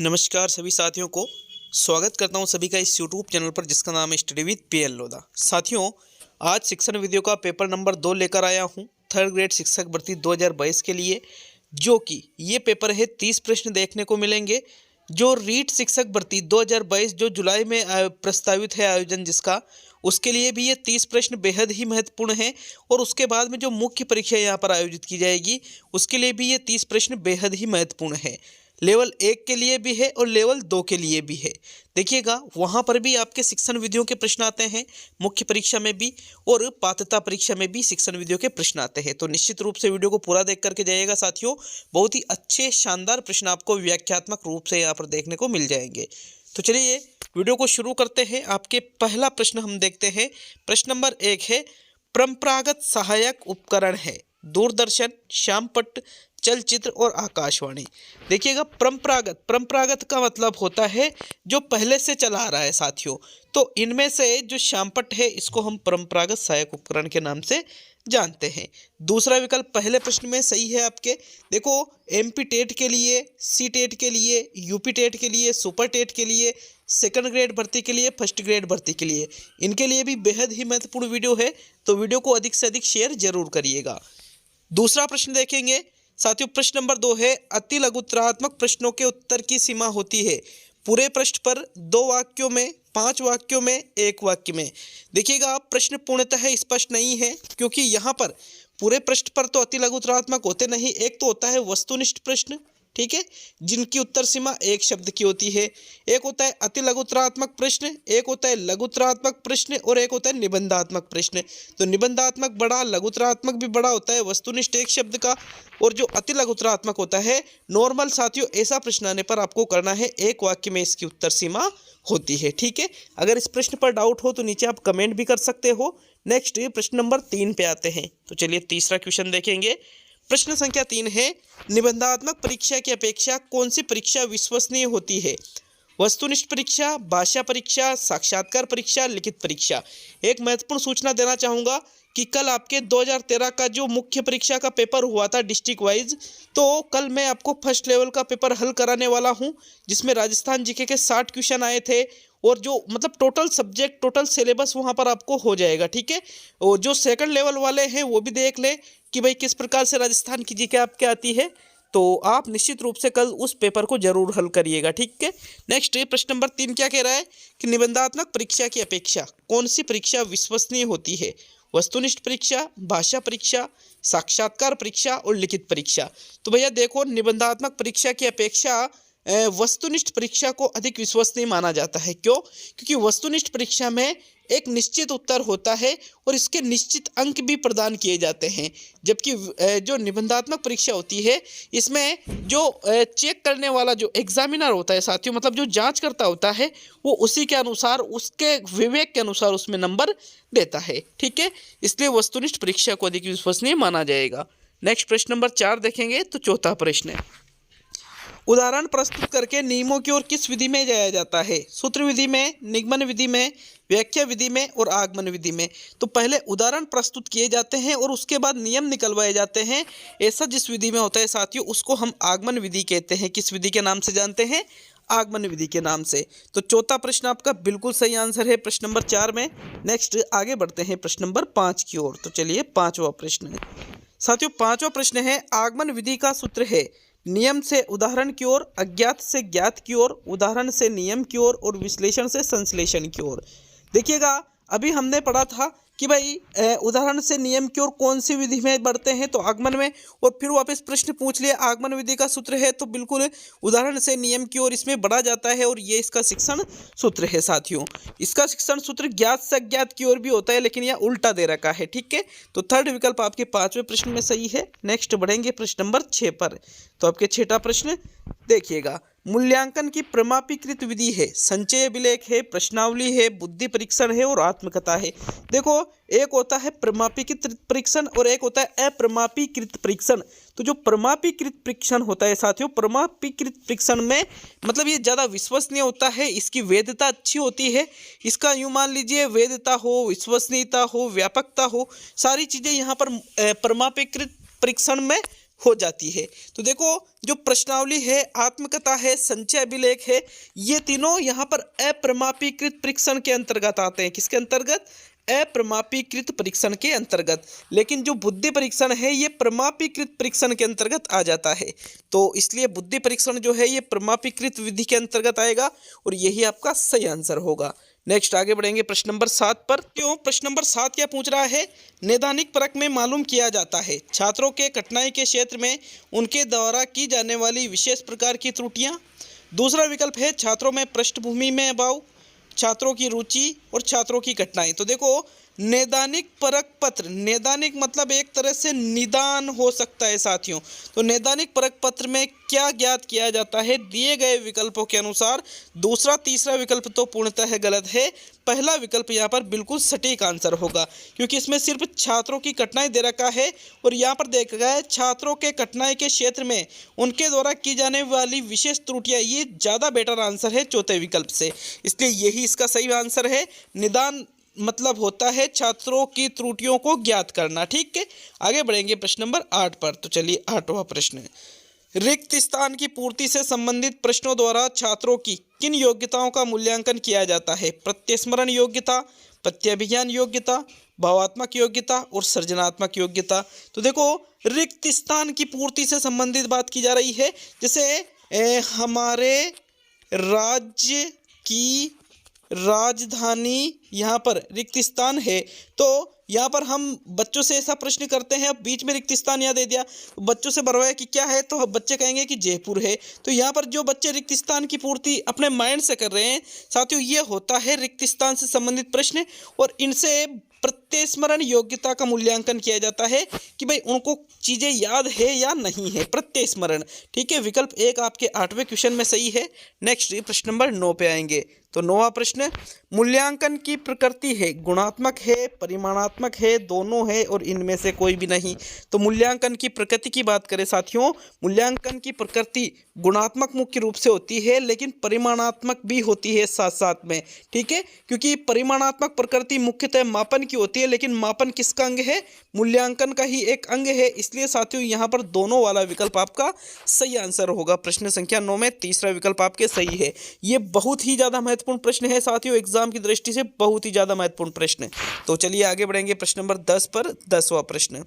नमस्कार सभी साथियों को स्वागत करता हूं सभी का इस यूट्यूब चैनल पर जिसका नाम है स्टडी विद पीएल लोधा। साथियों, आज शिक्षण विधियों का पेपर नंबर 2 लेकर आया हूं थर्ड ग्रेड शिक्षक भर्ती 2022 के लिए, जो कि ये पेपर है 30 प्रश्न देखने को मिलेंगे। जो रीट शिक्षक भर्ती 2022 जो जुलाई में प्रस्तावित है आयोजन जिसका, उसके लिए भी ये 30 प्रश्न बेहद ही महत्वपूर्ण हैं। और उसके बाद में जो मुख्य परीक्षा यहाँ पर आयोजित की जाएगी उसके लिए भी ये 30 प्रश्न बेहद ही महत्वपूर्ण है। लेवल 1 के लिए भी है और लेवल 2 के लिए भी है। देखिएगा, वहाँ पर भी आपके शिक्षण विधियों के प्रश्न आते हैं मुख्य परीक्षा में भी, और पात्रता परीक्षा में भी शिक्षण विधियों के प्रश्न आते हैं। तो निश्चित रूप से वीडियो को पूरा देख करके जाइएगा साथियों, बहुत ही अच्छे शानदार प्रश्न आपको व्याख्यात्मक रूप से यहाँ पर देखने को मिल जाएंगे। तो चलिए वीडियो को शुरू करते हैं। आपके पहला प्रश्न हम देखते हैं। प्रश्न नंबर 1 है, परंपरागत सहायक उपकरण है दूरदर्शन, श्यामपट्ट, चलचित्र और आकाशवाणी। देखिएगा, परंपरागत का मतलब होता है जो पहले से चला आ रहा है साथियों। तो इनमें से जो श्यामपट्ट है इसको हम परंपरागत सहायक उपकरण के नाम से जानते हैं। दूसरा विकल्प पहले प्रश्न में सही है आपके। देखो, एमपी टेट के लिए, सी टेट के लिए, यूपी टेट के लिए, सुपर टेट के लिए, सेकंड ग्रेड भर्ती के लिए, फर्स्ट ग्रेड भर्ती के लिए, इनके लिए भी बेहद ही महत्वपूर्ण वीडियो है। तो वीडियो को अधिक से अधिक शेयर जरूर करिएगा। दूसरा प्रश्न देखेंगे साथियों। प्रश्न नंबर 2 है, अति लघुत्तरात्मक प्रश्नों के उत्तर की सीमा होती है पूरे पृष्ठ पर 2 वाक्यों में, 5 वाक्यों में, 1 वाक्य में। देखिएगा, प्रश्न पूर्णतः स्पष्ट नहीं है, क्योंकि यहाँ पर पूरे पृष्ठ पर तो अति लघुत्तरात्मक होते नहीं। एक तो होता है वस्तुनिष्ठ प्रश्न, ठीक है, जिनकी उत्तर सीमा 1 शब्द की होती है। एक होता है अति लघुत्तरात्मक प्रश्न, एक होता है लघुत्तरात्मक प्रश्न, और एक होता है निबंधात्मक प्रश्न। तो निबंधात्मक बड़ा, लघुत्तरात्मक भी बड़ा होता है, वस्तुनिष्ठ 1 शब्द का, और जो अति लघुत्तरात्मक होता है नॉर्मल। साथियों, ऐसा प्रश्न आने पर आपको करना है 1 वाक्य में इसकी उत्तर सीमा होती है, ठीक है। अगर इस प्रश्न पर डाउट हो तो नीचे आप कमेंट भी कर सकते हो। नेक्स्ट प्रश्न नंबर 3 पे आते हैं। तो चलिए तीसरा क्वेश्चन देखेंगे। प्रश्न संख्या 3 है, निबंधात्मक परीक्षा की अपेक्षा कौन सी परीक्षा विश्वसनीय होती है? वस्तुनिष्ठ परीक्षा, भाषा परीक्षा, साक्षात्कार परीक्षा, लिखित परीक्षा। एक महत्वपूर्ण सूचना देना चाहूँगा कि कल आपके 2013 का जो मुख्य परीक्षा का पेपर हुआ था डिस्ट्रिक्ट वाइज, तो कल मैं आपको फर्स्ट लेवल का पेपर हल कराने वाला हूं, जिसमें राजस्थान जीके के 60 क्वेश्चन आए थे, और जो मतलब टोटल सब्जेक्ट, टोटल सिलेबस वहां पर आपको हो जाएगा, ठीक है। और जो सेकंड लेवल वाले हैं वो भी देख लें कि भाई किस प्रकार से राजस्थान की जीके आपके आती है। तो आप निश्चित रूप से कल उस पेपर को जरूर हल करिएगा, ठीक है। नेक्स्ट प्रश्न नंबर 3 क्या कह रहा है कि निबंधात्मक परीक्षा की अपेक्षा कौन सी परीक्षा विश्वसनीय होती है? वस्तुनिष्ठ परीक्षा, भाषा परीक्षा, साक्षात्कार परीक्षा और लिखित परीक्षा। तो भैया देखो, निबंधात्मक परीक्षा की अपेक्षा वस्तुनिष्ठ परीक्षा को अधिक विश्वसनीय माना जाता है। क्यों? क्योंकि वस्तुनिष्ठ परीक्षा में एक निश्चित उत्तर होता है और इसके निश्चित अंक भी प्रदान किए जाते हैं, जबकि जो निबंधात्मक परीक्षा होती है इसमें जो चेक करने वाला जो एग्जामिनर होता है साथियों, मतलब जो जांच करता होता है, वो उसी के अनुसार, उसके विवेक के अनुसार उसमें नंबर देता है, ठीक है। इसलिए वस्तुनिष्ठ परीक्षा को अधिक विश्वसनीय माना जाएगा। नेक्स्ट प्रश्न नंबर 4 देखेंगे। तो चौथा प्रश्न है, उदाहरण प्रस्तुत करके नियमों की ओर किस विधि में जाया जाता है? सूत्र विधि में, निगमन विधि में, व्याख्या विधि में और आगमन विधि में। तो पहले उदाहरण प्रस्तुत किए जाते हैं और उसके बाद नियम निकलवाए जाते हैं। ऐसा जिस विधि में होता है साथियों उसको हम आगमन विधि कहते हैं। किस विधि के नाम से जानते हैं? आगमन विधि के नाम से। तो चौथा प्रश्न आपका बिल्कुल सही आंसर है प्रश्न नंबर 4 में। नेक्स्ट आगे बढ़ते हैं प्रश्न नंबर 5 की ओर। तो चलिए 5वां प्रश्न साथियों, 5वां प्रश्न है, आगमन विधि का सूत्र है नियम से उदाहरण की ओर, अज्ञात से ज्ञात की ओर, उदाहरण से नियम की ओर और विश्लेषण से संश्लेषण की ओर। देखिएगा, अभी हमने पढ़ा था कि भाई उदाहरण से नियम की ओर कौन सी विधि में बढ़ते हैं, तो आगमन में, और फिर वापस प्रश्न पूछ लिया आगमन विधि का सूत्र है, तो बिल्कुल उदाहरण से नियम की ओर इसमें बढ़ा जाता है, और ये इसका शिक्षण सूत्र है साथियों। इसका शिक्षण सूत्र ज्ञात से अज्ञात की ओर भी होता है, लेकिन यह उल्टा दे रखा है, ठीक है। तो थर्ड विकल्प आपके 5वें प्रश्न में सही है। नेक्स्ट बढ़ेंगे प्रश्न नंबर 6 पर। तो आपके 6ठा प्रश्न देखिएगा, मूल्यांकन की प्रमापीकृत विधि है, संचय अभिलेख है, प्रश्नावली है, बुद्धि परीक्षण है और आत्मकथा है। देखो, एक होता है प्रमापीकृत परीक्षण और एक होता है अप्रमापीकृत परीक्षण। तो जो प्रमापीकृत परीक्षण होता है साथियों, प्रमापीकृत परीक्षण में मतलब ये ज़्यादा विश्वसनीय होता है, इसकी वैधता अच्छी होती है। इसका यूँ मान लीजिए वैधता हो, विश्वसनीयता हो, व्यापकता हो, सारी चीज़ें यहाँ पर प्रमापीकृत परीक्षण में हो जाती है। तो देखो जो प्रश्नावली है, आत्मकथा है, संचय अभिलेख है, ये तीनों यहाँ पर अप्रमापीकृत परीक्षण के अंतर्गत आते हैं। किसके अंतर्गत? अप्रमापीकृत परीक्षण के अंतर्गत। लेकिन जो बुद्धि परीक्षण है ये प्रमापीकृत परीक्षण के अंतर्गत आ जाता है। तो इसलिए बुद्धि परीक्षण जो है ये प्रमापीकृत विधि के अंतर्गत आएगा और यही आपका सही आंसर होगा। नेक्स्ट आगे बढ़ेंगे प्रश्न नंबर 7 पर। क्यों प्रश्न नंबर 7 क्या पूछ रहा है? नैदानिक परख में मालूम किया जाता है छात्रों के कठिनाई के क्षेत्र में उनके द्वारा की जाने वाली विशेष प्रकार की त्रुटियां। दूसरा विकल्प है छात्रों में पृष्ठभूमि में अभाव, छात्रों की रुचि और छात्रों की कठिनाई। तो देखो नैदानिक परख पत्र, नैदानिक मतलब एक तरह से निदान हो सकता है साथियों। तो नैदानिक परख पत्र में क्या ज्ञात किया जाता है? दिए गए विकल्पों के अनुसार दूसरा तीसरा विकल्प तो पूर्णतः गलत है, पहला विकल्प यहाँ पर बिल्कुल सटीक आंसर होगा, क्योंकि इसमें सिर्फ छात्रों की कठिनाई दे रखा है और यहाँ पर देखा गया है छात्रों के कठिनाई के क्षेत्र में उनके द्वारा की जाने वाली विशेष त्रुटियां, ये ज़्यादा बेटर आंसर है चौथे विकल्प से, इसलिए यही इसका सही आंसर है। निदान मतलब होता है छात्रों की त्रुटियों को ज्ञात करना। ठीक है, आगे बढ़ेंगे प्रश्न नंबर 8 पर। तो चलिए 8वां प्रश्न, रिक्त स्थान की पूर्ति से संबंधित प्रश्नों द्वारा छात्रों की किन योग्यताओं का मूल्यांकन किया जाता है? प्रत्यस्मरण योग्यता, प्रत्यभिज्ञान योग्यता, भावात्मक योग्यता और सृजनात्मक योग्यता। तो देखो रिक्त स्थान की पूर्ति से संबंधित बात की जा रही है। जैसे हमारे राज्य की राजधानी यहाँ पर रिक्त स्थान है, तो यहाँ पर हम बच्चों से ऐसा प्रश्न करते हैं, अब बीच में रिक्त स्थान यहाँ दे दिया, बच्चों से भरवाया कि क्या है, तो बच्चे कहेंगे कि जयपुर है। तो यहाँ पर जो बच्चे रिक्त स्थान की पूर्ति अपने माइंड से कर रहे हैं साथियों, ये होता है रिक्त स्थान से संबंधित प्रश्न, और इनसे प्रत्यस्मरण योग्यता का मूल्यांकन किया जाता है कि भाई उनको चीज़ें याद है या नहीं है, प्रत्यस्मरण। ठीक है, विकल्प 1 आपके 8वें क्वेश्चन में सही है। नेक्स्ट प्रश्न नंबर 9 पे आएंगे। तो 9वां प्रश्न, मूल्यांकन की प्रकृति है गुणात्मक है, परिमाणात्मक है, दोनों है और इनमें से कोई भी नहीं। तो मूल्यांकन की प्रकृति की बात करें साथियों, मूल्यांकन की प्रकृति गुणात्मक मुख्य रूप से होती है, लेकिन परिमाणात्मक भी होती है साथ साथ में। ठीक है, क्योंकि परिमाणात्मक प्रकृति मुख्यतः मापन की होती है, लेकिन मापन किसका अंग है? मूल्यांकन का ही एक अंग है। इसलिए साथियों यहाँ पर दोनों वाला विकल्प आपका सही आंसर होगा। प्रश्न संख्या 9 में तीसरा विकल्प आपके सही है। ये बहुत ही ज़्यादा महत्वपूर्ण प्रश्न है साथियों, एग्जाम की दृष्टि से बहुत ही ज़्यादा महत्वपूर्ण प्रश्न है। तो चलिए आगे बढ़ेंगे प्रश्न नंबर 10 पर। 10वां प्रश्न,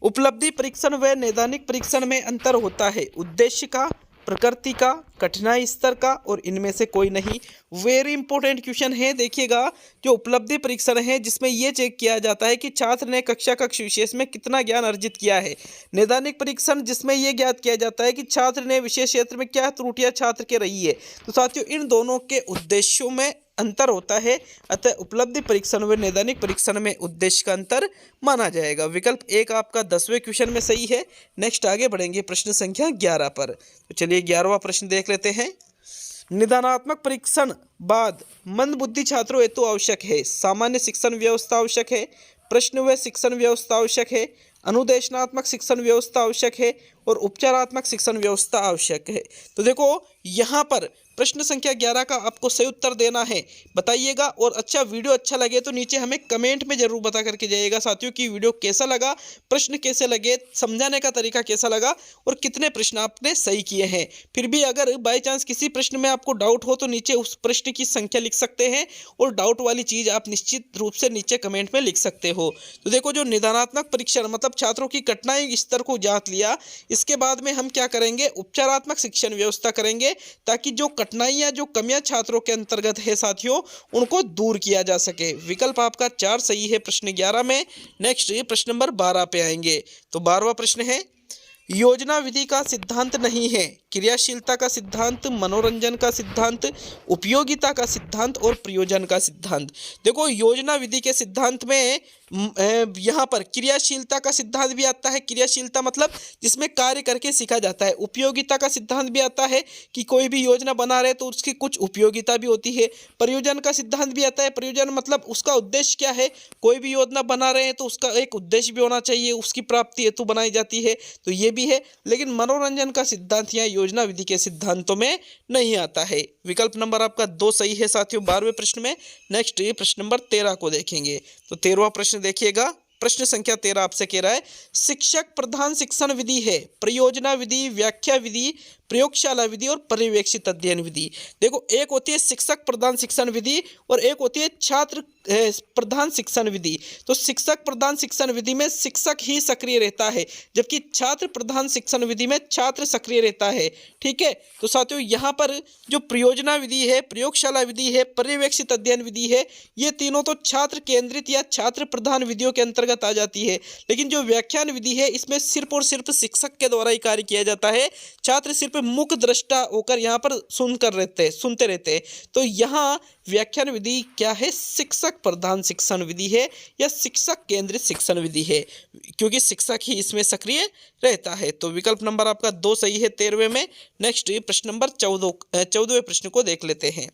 उपलब्धि परीक्षण व नैदानिक परीक्षण में अंतर होता है उद्देश्य का, प्रकृति का, कठिनाई स्तर का और इनमें से कोई नहीं। वेरी इंपॉर्टेंट क्वेश्चन है, देखिएगा। जो उपलब्धि परीक्षण है जिसमें यह चेक किया जाता है कि छात्र ने कक्ष विशेष में कितना ज्ञान अर्जित किया है। नैदानिक परीक्षण जिसमें यह ज्ञात किया जाता है कि छात्र ने विशेष क्षेत्र में क्या त्रुटियां छात्र के रही है। तो साथियों इन दोनों के उद्देश्यों में अंतर होता है, अतः उपलब्धि परीक्षण व नैदानिक परीक्षण में उद्देश्य का अंतर माना जाएगा। विकल्प 1 आपका 10वें क्वेश्चन में सही है। नेक्स्ट आगे बढ़ेंगे प्रश्न संख्या 11 पर। तो चलिए 11वां प्रश्न देख लेते हैं। निदानात्मक परीक्षण बाद मंद बुद्धि छात्रों हेतु आवश्यक है, सामान्य शिक्षण व्यवस्था आवश्यक है, प्रश्न व शिक्षण व्यवस्था आवश्यक है, अनुदेशनात्मक शिक्षण व्यवस्था आवश्यक है और उपचारात्मक शिक्षण व्यवस्था आवश्यक है। तो देखो यहाँ पर प्रश्न संख्या 11 का आपको सही उत्तर देना है, बताइएगा। और अच्छा वीडियो अच्छा लगे तो नीचे हमें कमेंट में जरूर बता करके जाइएगा साथियों कि वीडियो कैसा लगा, प्रश्न कैसे लगे, समझाने का तरीका कैसा लगा और कितने प्रश्न आपने सही किए हैं। फिर भी अगर बाय चांस किसी प्रश्न में आपको डाउट हो तो नीचे उस प्रश्न की संख्या लिख सकते हैं और डाउट वाली चीज़ आप निश्चित रूप से नीचे कमेंट में लिख सकते हो। तो देखो जो निदानात्मक परीक्षण मतलब छात्रों की कठिनाई स्तर को जांच लिया, इसके बाद में हम क्या करेंगे, उपचारात्मक शिक्षण व्यवस्था करेंगे ताकि जो कठिनाइयां जो कमियां छात्रों के अंतर्गत है साथियों उनको दूर किया जा सके। विकल्प आपका 4 सही है प्रश्न 11 में। नेक्स्ट प्रश्न नंबर 12 पे आएंगे। तो 12वां प्रश्न है, योजना विधि का सिद्धांत नहीं है, क्रियाशीलता का सिद्धांत, मनोरंजन का सिद्धांत, उपयोगिता का सिद्धांत और प्रयोजन का सिद्धांत। देखो योजना विधि के सिद्धांत में यहाँ पर क्रियाशीलता का सिद्धांत भी आता है, क्रियाशीलता मतलब जिसमें कार्य करके सीखा जाता है। उपयोगिता का सिद्धांत भी आता है कि कोई भी योजना बना रहे तो उसकी कुछ उपयोगिता भी होती है। प्रयोजन का सिद्धांत भी आता है, प्रयोजन मतलब उसका उद्देश्य क्या है, कोई भी योजना बना रहे हैं तो उसका एक उद्देश्य भी होना चाहिए, उसकी प्राप्ति हेतु बनाई जाती है, तो ये भी है। लेकिन मनोरंजन का सिद्धांत या योजना विधि के सिद्धांतों में नहीं आता है। विकल्प नंबर आपका 2 सही है साथियों 12वें प्रश्न में। नेक्स्ट प्रश्न नंबर 13 को देखेंगे। तो 13वां प्रश्न देखिएगा, प्रश्न संख्या 13 आपसे कह रहा है शिक्षक प्रधान शिक्षण विधि है परियोजना विधि, व्याख्या विधि, प्रयोगशाला विधि और पर्यवेक्षित अध्ययन विधि। देखो, एक होती है शिक्षक प्रधान शिक्षण विधि और एक होती है छात्र प्रधान शिक्षण विधि। तो शिक्षक प्रधान शिक्षण विधि में शिक्षक ही सक्रिय रहता है, जबकि छात्र प्रधान शिक्षण विधि में छात्र सक्रिय रहता है। ठीक है, तो साथियों यहाँ पर जो परियोजना विधि है, प्रयोगशाला विधि है, पर्यवेक्षित अध्ययन विधि है, ये तीनों तो छात्र केंद्रित या छात्र प्रधान विधियों के अंतर्गत आ जाती है। लेकिन जो व्याख्यान विधि है इसमें सिर्फ और सिर्फ शिक्षक के द्वारा ही कार्य किया जाता है, छात्र सिर्फ मुख्य दृष्टा होकर यहाँ पर सुनते रहते हैं। तो यहाँ व्याख्यान विधि क्या है? शिक्षक प्रधान शिक्षण विधि है या शिक्षक केंद्रित शिक्षण विधि है, क्योंकि शिक्षक ही इसमें सक्रिय रहता है। तो विकल्प नंबर आपका 2 सही है 13वें में। नेक्स्ट प्रश्न नंबर 14वें प्रश्न को देख लेते हैं।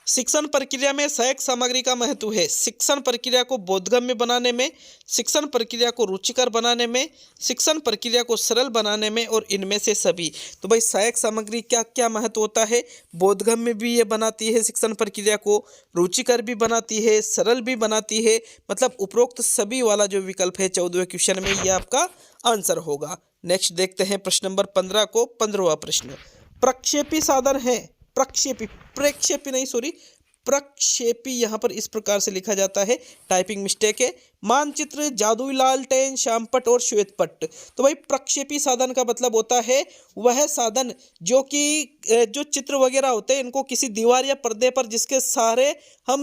शिक्षण प्रक्रिया में सहायक सामग्री का महत्व है। शिक्षण प्रक्रिया को बोधगम्य बनाने में, शिक्षण प्रक्रिया को रुचिकर बनाने में, शिक्षण प्रक्रिया को सरल बनाने में और इनमें से सभी। तो भाई सहायक सामग्री क्या क्या महत्व होता है? बोधगम्य भी ये बनाती है शिक्षण प्रक्रिया को, रुचिकर भी बनाती है, सरल भी बनाती है। मतलब उपरोक्त सभी वाला जो विकल्प है 14वें क्वेश्चन में, ये आपका आंसर होगा। नेक्स्ट देखते हैं प्रश्न नंबर 15 को। 15वां प्रश्न, प्रक्षेपी साधन है, प्रक्षेपी यहाँ पर इस प्रकार से लिखा जाता है, टाइपिंग मिस्टेक है। मानचित्र, जादुई लालटेन, श्यामपट्ट और श्वेतपट्ट। तो भाई प्रक्षेपी साधन का मतलब होता है वह साधन जो कि जो चित्र वगैरह होते हैं इनको किसी दीवार या पर्दे पर, जिसके सहारे हम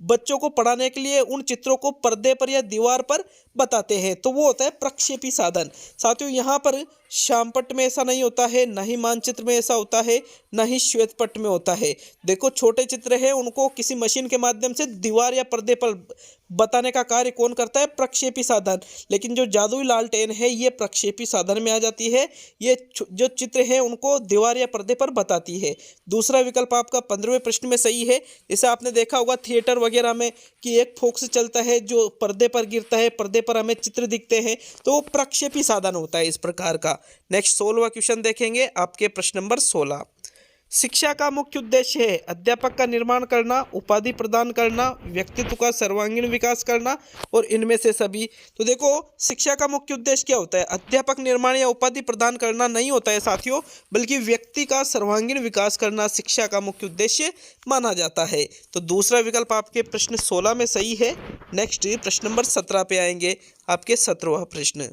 बच्चों को पढ़ाने के लिए उन चित्रों को पर्दे पर या दीवार पर बताते हैं, तो वो होता है प्रक्षेपी साधन। साथियों यहाँ पर श्यामपट्ट में ऐसा नहीं होता है, न ही मानचित्र में ऐसा होता है, न ही श्वेतपट्ट में होता है। देखो, छोटे चित्र है उनको किसी मशीन के माध्यम से दीवार या पर्दे पर बताने का कार्य कौन करता है? प्रक्षेपी साधन। लेकिन जो जादुई लालटेन है ये प्रक्षेपी साधन में आ जाती है, ये जो चित्र है उनको दीवार या पर्दे पर बताती है। दूसरा विकल्प आपका 15वें प्रश्न में सही है। इसे आपने देखा होगा थिएटर वगैरह में कि एक फोक्स चलता है जो पर्दे पर गिरता है, पर्दे पर हमें चित्र दिखते हैं, तो वो प्रक्षेपी साधन होता है इस प्रकार का। नेक्स्ट 16वां क्वेश्चन देखेंगे आपके प्रश्न नंबर 16। शिक्षा का मुख्य उद्देश्य है अध्यापक का निर्माण करना, उपाधि प्रदान करना, व्यक्तित्व का सर्वांगीण विकास करना और इनमें से सभी। तो देखो, शिक्षा का मुख्य उद्देश्य क्या होता है? अध्यापक निर्माण या उपाधि प्रदान करना नहीं होता है साथियों, बल्कि व्यक्ति का सर्वांगीण विकास करना शिक्षा का मुख्य उद्देश्य माना जाता है। तो दूसरा विकल्प आपके प्रश्न 16 में सही है। नेक्स्ट प्रश्न नंबर 17 पे आएंगे आपके 17वां प्रश्न।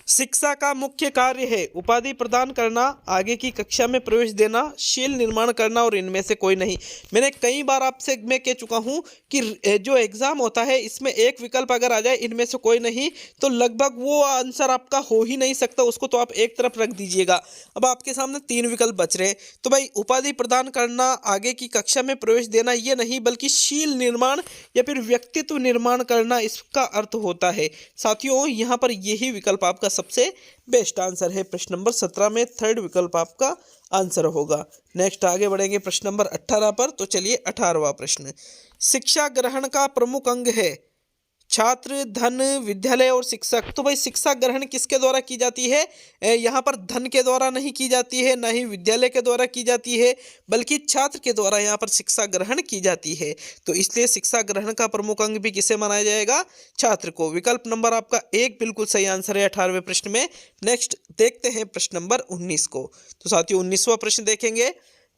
शिक्षा का मुख्य कार्य है उपाधि प्रदान करना, आगे की कक्षा में प्रवेश देना, शील निर्माण करना और इनमें से कोई नहीं। मैंने कई बार आपसे मैं कह चुका हूं कि जो एग्जाम होता है इसमें एक विकल्प अगर आ जाए इनमें से कोई नहीं, तो लगभग वो आंसर आपका हो ही नहीं सकता, उसको तो आप एक तरफ रख दीजिएगा। अब आपके सामने 3 विकल्प बच रहे हैं। तो भाई उपाधि प्रदान करना, आगे की कक्षा में प्रवेश देना, ये नहीं बल्कि शील निर्माण या फिर व्यक्तित्व निर्माण करना इसका अर्थ होता है। साथियों यहाँ पर यही विकल्प आपका सबसे बेस्ट आंसर है। प्रश्न नंबर 17 में 3rd विकल्प आपका आंसर होगा। नेक्स्ट आगे बढ़ेंगे प्रश्न नंबर 18 पर। तो चलिए 18वां प्रश्न, शिक्षा ग्रहण का प्रमुख अंग है छात्र, धन, विद्यालय और शिक्षक। तो भाई शिक्षा ग्रहण किसके द्वारा की जाती है? यहाँ पर धन के द्वारा नहीं की जाती है, ना ही विद्यालय के द्वारा की जाती है, बल्कि छात्र के द्वारा यहाँ पर शिक्षा ग्रहण की जाती है। तो इसलिए शिक्षा ग्रहण का प्रमुख अंग भी किसे माना जाएगा? छात्र को। विकल्प नंबर आपका 1 बिल्कुल सही आंसर है 18वें प्रश्न में। नेक्स्ट देखते हैं प्रश्न नंबर 19 को। तो साथियों 19वां प्रश्न देखेंगे,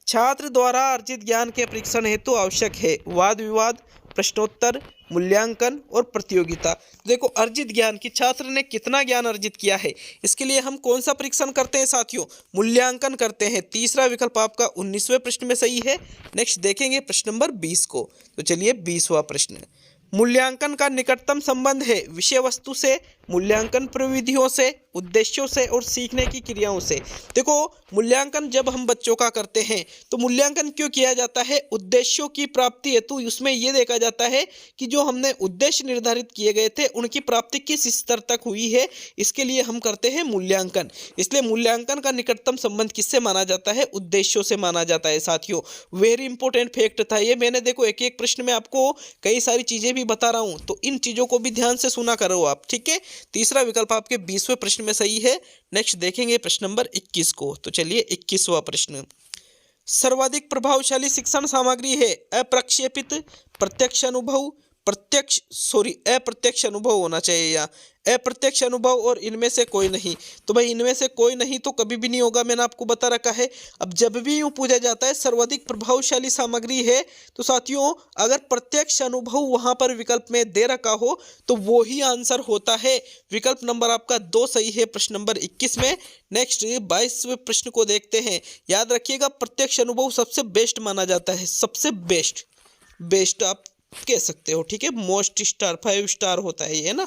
छात्र द्वारा अर्जित ज्ञान के परीक्षण हेतु आवश्यक है वाद विवाद, प्रश्नोत्तर, मूल्यांकन और प्रतियोगिता। देखो, अर्जित ज्ञान की छात्र ने कितना ज्ञान अर्जित किया है, इसके लिए हम कौन सा परीक्षण करते हैं साथियों? मूल्यांकन करते हैं। तीसरा विकल्प आपका 19वें प्रश्न में सही है। नेक्स्ट देखेंगे प्रश्न नंबर 20 को। तो चलिए 20वां प्रश्न, मूल्यांकन का निकटतम संबंध है विषय वस्तु से, मूल्यांकन प्रविधियों से, उद्देश्यों से और सीखने की क्रियाओं से। देखो, मूल्यांकन जब हम बच्चों का करते हैं तो मूल्यांकन क्यों किया जाता है? उद्देश्यों की प्राप्ति हेतु। उसमें यह देखा जाता है कि जो हमने उद्देश्य निर्धारित किए गए थे उनकी प्राप्ति किस स्तर तक हुई है, इसके लिए हम करते हैं मूल्यांकन। इसलिए मूल्यांकन का निकटतम संबंध किससे माना जाता है? उद्देश्यों से माना जाता है। साथियों वेरी इंपॉर्टेंट फैक्ट था ये। मैंने देखो एक एक प्रश्न में आपको कई सारी चीजें भी बता रहा हूं, तो इन चीजों को भी ध्यान से सुना करो आप, ठीक है। तीसरा विकल्प आपके 20वें प्रश्न में सही है। नेक्स्ट देखेंगे प्रश्न नंबर 21 को। तो चलिए 21वां प्रश्न, सर्वाधिक प्रभावशाली शिक्षण सामग्री है अप्रक्षेपित, प्रत्यक्ष अनुभव, अप्रत्यक्ष अनुभव होना चाहिए या अप्रत्यक्ष अनुभव और इनमें से कोई नहीं। तो भाई इनमें से कोई नहीं तो कभी भी नहीं होगा, मैंने आपको बता रखा है। अब जब भी यूँ पूछा जाता है सर्वाधिक प्रभावशाली सामग्री है, तो साथियों अगर प्रत्यक्ष अनुभव वहां पर विकल्प में दे रखा हो तो वो ही आंसर होता है। विकल्प नंबर आपका 2 सही है प्रश्न नंबर 21 में। नेक्स्ट 22वें प्रश्न को देखते हैं। याद रखिएगा प्रत्यक्ष अनुभव सबसे बेस्ट माना जाता है, सबसे बेस्ट आप कह सकते हो, ठीक है। मोस्ट स्टार 5 स्टार होता है ये ना।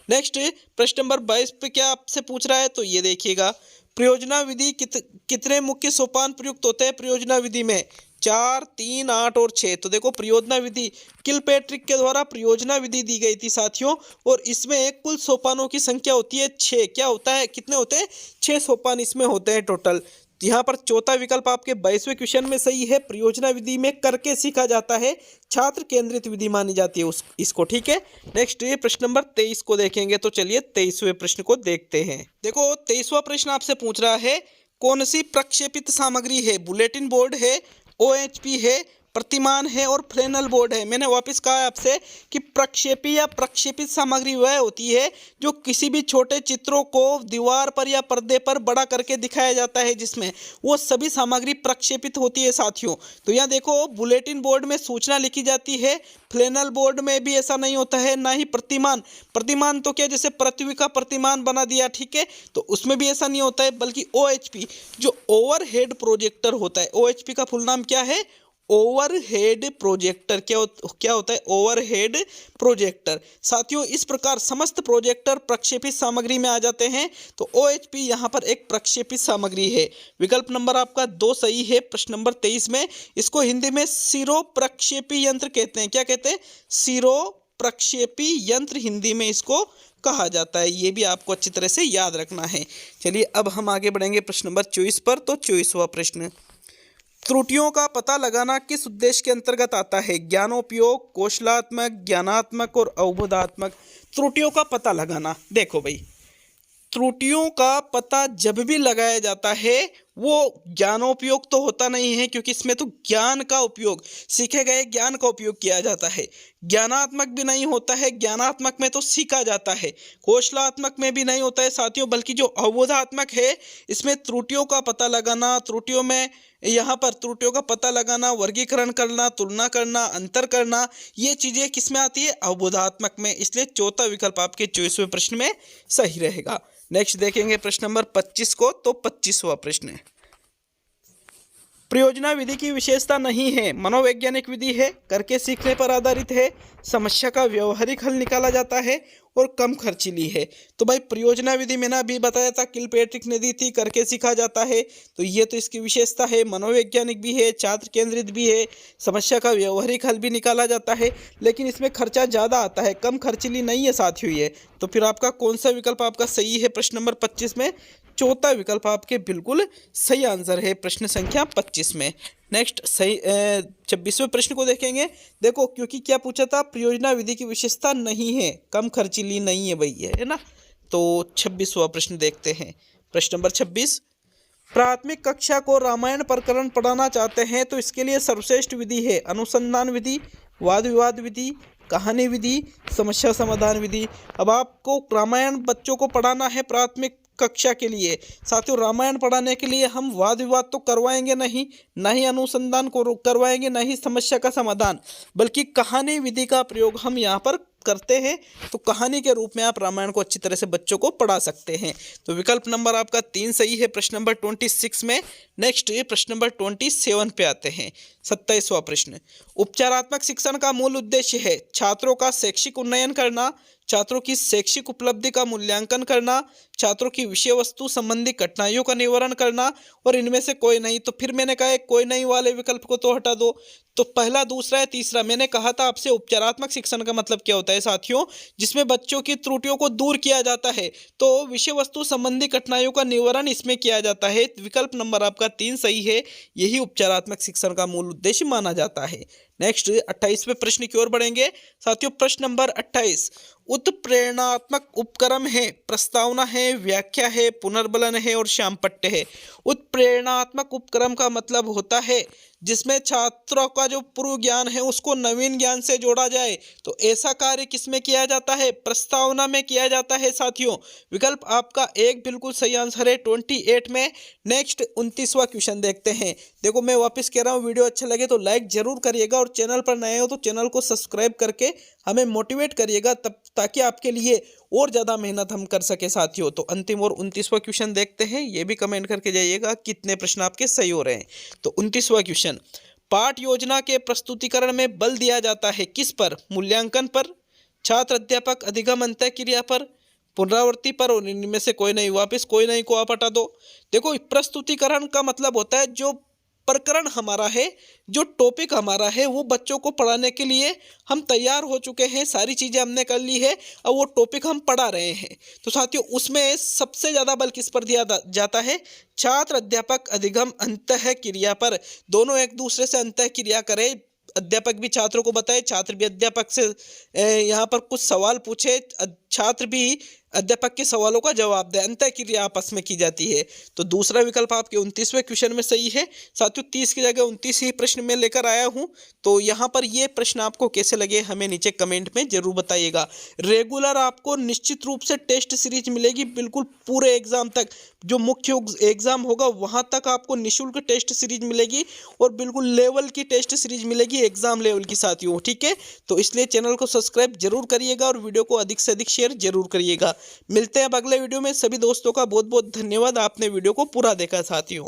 नेक्स्ट प्रश्न नंबर 22 पे क्या आपसे पूछ रहा है, तो ये देखिएगा प्रयोजना विधि कितने मुख्य सोपान प्रयुक्त होते हैं प्रयोजना विधि में? 4, 3, 8 और 6। तो देखो प्रयोजना विधि किलपैट्रिक के द्वारा प्रयोजना विधि दी गई थी साथियों, और इसमें कुल सोपानों की संख्या होती है 6। क्या होता है, कितने होते हैं? 6 सोपान इसमें होते हैं टोटल। यहाँ पर चौथा विकल्प आपके 22वें क्वेश्चन में सही है। प्रयोजना विधि में करके सीखा जाता है, छात्र केंद्रित विधि मानी जाती है इसको, ठीक है। नेक्स्ट ये प्रश्न नंबर 23 को देखेंगे। तो चलिए 23वें प्रश्न को देखते हैं। देखो 23वां प्रश्न आपसे पूछ रहा है कौन सी प्रक्षेपित सामग्री है? बुलेटिन बोर्ड है, OHP है, प्रतिमान है और फ्लैनल बोर्ड है। मैंने वापस कहा आपसे कि प्रक्षेपी या प्रक्षेपित सामग्री वह होती है जो किसी भी छोटे चित्रों को दीवार पर या पर्दे पर बड़ा करके दिखाया जाता है, जिसमें वो सभी सामग्री प्रक्षेपित होती है साथियों। तो यहाँ देखो बुलेटिन बोर्ड में सूचना लिखी जाती है, फ्लैनल बोर्ड में भी ऐसा नहीं होता है, ना ही प्रतिमान तो क्या जैसे पृथ्वी का प्रतिमान बना दिया, ठीक है, तो उसमें भी ऐसा नहीं होता है। बल्कि OHP जो ओवरहेड प्रोजेक्टर होता है, OHP का फुल नाम क्या है? Overhead projector. क्या होता है? Overhead projector. साथियों इस प्रकार समस्त प्रोजेक्टर प्रक्षेपित सामग्री में आ जाते हैं। तो OHP यहाँ पर एक प्रक्षेपित सामग्री है। विकल्प नंबर आपका 2 सही है प्रश्न नंबर 23 में। इसको हिंदी में सिरो प्रक्षेपी यंत्र कहते हैं। क्या कहते हैं? सिरो प्रक्षेपी यंत्र हिंदी में इसको कहा जाता है। ये भी आपको अच्छी तरह से याद रखना है। चलिए अब हम आगे बढ़ेंगे प्रश्न नंबर 24 पर। तो 24वां प्रश्न, त्रुटियों का पता लगाना किस उद्देश्य के अंतर्गत आता है? ज्ञानोपयोग, कौशलात्मक, ज्ञानात्मक और अवबोधात्मक। त्रुटियों का पता लगाना, देखो भाई त्रुटियों का पता जब भी लगाया जाता है वो ज्ञानोपयोग तो होता नहीं है, क्योंकि इसमें तो ज्ञान का उपयोग, सीखे गए ज्ञान का उपयोग किया जाता है। ज्ञानात्मक भी नहीं होता है, ज्ञानात्मक में तो सीखा जाता है। कौशलात्मक में भी नहीं होता है साथियों, बल्कि जो अवबोधात्मक है इसमें त्रुटियों का पता लगाना, त्रुटियों में यहाँ पर त्रुटियों का पता लगाना, वर्गीकरण करना, तुलना करना, अंतर करना, ये चीज़ें किस में आती है? अवबोधात्मक में। इसलिए चौथा विकल्प आपके 24वें प्रश्न में सही रहेगा। नेक्स्ट देखेंगे प्रश्न नंबर 25 को। तो 25वां प्रश्न है, प्रयोजना विधि की विशेषता नहीं है, मनोवैज्ञानिक विधि है, करके सीखने पर आधारित है, समस्या का व्यवहारिक हल निकाला जाता है और कम खर्चीली है। तो भाई प्रयोजना विधि मैंने अभी बताया था किलपैट्रिक ने दी थी, करके सीखा जाता है, तो ये तो इसकी विशेषता है। मनोवैज्ञानिक भी है, छात्र केंद्रित भी है, समस्या का व्यवहारिक हल भी निकाला जाता है, लेकिन इसमें खर्चा ज़्यादा आता है, कम खर्चीली नहीं है साथियों ये। तो फिर आपका कौन सा विकल्प आपका सही है प्रश्न नंबर 25 में? चौथा विकल्प आपके बिल्कुल सही आंसर है प्रश्न संख्या 25 में। नेक्स्ट सही 26वें प्रश्न को देखेंगे। देखो क्योंकि क्या पूछा था, प्रयोजना विधि की विशेषता नहीं है, कम खर्चीली नहीं है भाई, है ना। तो 26वां प्रश्न देखते हैं। प्रश्न नंबर 26, प्राथमिक कक्षा को रामायण प्रकरण पढ़ाना चाहते हैं तो इसके लिए सर्वश्रेष्ठ विधि है अनुसंधान विधि, वाद विवाद विधि, कहानी विधि, समस्या समाधान विधि। अब आपको रामायण बच्चों को पढ़ाना है प्राथमिक कक्षा के लिए। साथियों रामायण पढ़ाने के लिए हम वाद विवाद तो करवाएंगे नहीं, ना ही अनुसंधान को करवाएंगे, ना ही समस्या का समाधान, बल्कि कहानी विधि का प्रयोग हम यहाँ पर करते हैं। तो कहानी के रूप में आप रामायण को अच्छी तरह से बच्चों को पढ़ा सकते हैं। तो विकल्प नंबर आपका 3 सही है प्रश्न नंबर 26 में। नेक्स्ट ये प्रश्न नंबर 27 पे आते हैं। 27वां प्रश्न, उपचारात्मक शिक्षण का मूल उद्देश्य है छात्रों का शैक्षिक उन्नयन करना, छात्रों की शैक्षिक उपलब्धि का मूल्यांकन करना, छात्रों की विषय वस्तु संबंधी कठिनाइयों का निवारण करना, और इनमें से कोई नहीं। तो फिर मैंने कहा कोई नहीं वाले विकल्प को तो हटा दो। तो पहला, दूसरा या तीसरा, मैंने कहा था आपसे उपचारात्मक शिक्षण का मतलब क्या होता है साथियों, जिसमें बच्चों की त्रुटियों को दूर किया जाता है, तो विषय वस्तु संबंधी कठिनाइयों का निवारण इसमें किया जाता है। विकल्प नंबर आपका 3 सही है, यही उपचारात्मक शिक्षण का मूल उद्देश्य माना जाता है। नेक्स्ट 28वें प्रश्न की ओर बढ़ेंगे साथियों। प्रश्न नंबर 28, उत्प्रेरणात्मक उपक्रम है, प्रस्तावना है, व्याख्या है, पुनर्बलन है और श्यामपट्ट है। उत्प्रेरणात्मक उपक्रम का मतलब होता है जिसमें छात्रों का जो पूर्व ज्ञान है उसको नवीन ज्ञान से जोड़ा जाए। तो ऐसा कार्य किसमें किया जाता है? प्रस्तावना में किया जाता है साथियों। विकल्प आपका एक बिल्कुल सही आंसर है 28 में। नेक्स्ट 29वां क्वेश्चन देखते हैं। देखो मैं वापस कह रहा हूँ, वीडियो अच्छा लगे तो लाइक जरूर करिएगा और चैनल पर नए हो तो चैनल को सब्सक्राइब करके हमें मोटिवेट करिएगा, तब ताकि आपके लिए और ज़्यादा मेहनत हम कर सके साथियों। तो अंतिम और 29वां क्वेश्चन देखते हैं। ये भी कमेंट करके जाइएगा कितने प्रश्न आपके सही हो रहे हैं। तो 29वां क्वेश्चन, पाठ योजना के प्रस्तुतिकरण में बल दिया जाता है किस पर? मूल्यांकन पर, छात्र अध्यापक अधिगम अंतः क्रिया पर, पुनरावृत्ति पर, और इनमें से कोई नहीं। वापस कोई नहीं को आप हटा दो। देखो प्रस्तुतिकरण का मतलब होता है जो प्रकरण हमारा है, जो टॉपिक हमारा है, वो बच्चों को पढ़ाने के लिए हम तैयार हो चुके हैं, सारी चीज़ें हमने कर ली है, अब वो टॉपिक हम पढ़ा रहे हैं। तो साथियों उसमें सबसे ज़्यादा बल किस पर दिया जाता है? छात्र अध्यापक अधिगम अंतः क्रिया पर। दोनों एक दूसरे से अंतः क्रिया करें, अध्यापक भी छात्रों को बताए, छात्र भी अध्यापक से यहाँ पर कुछ सवाल पूछे, छात्र भी अध्यापक के सवालों का जवाब दे, अंतः क्रिया आपस में की जाती है। तो दूसरा विकल्प आपके 29वें क्वेश्चन में सही है साथियों। 30 की जगह 29 ही प्रश्न में लेकर आया हूँ। तो यहाँ पर ये प्रश्न आपको कैसे लगे हमें नीचे कमेंट में जरूर बताइएगा। रेगुलर आपको निश्चित रूप से टेस्ट सीरीज मिलेगी, बिल्कुल पूरे एग्जाम तक, जो मुख्य एग्जाम होगा वहाँ तक आपको निःशुल्क टेस्ट सीरीज मिलेगी और बिल्कुल लेवल की टेस्ट सीरीज मिलेगी, एग्जाम लेवल की साथियों। ठीक है, तो इसलिए चैनल को सब्सक्राइब जरूर करिएगा और वीडियो को अधिक से अधिक शेयर जरूर करिएगा। मिलते हैं अब अगले वीडियो में। सभी दोस्तों का बहुत बहुत धन्यवाद, आपने वीडियो को पूरा देखा साथियों।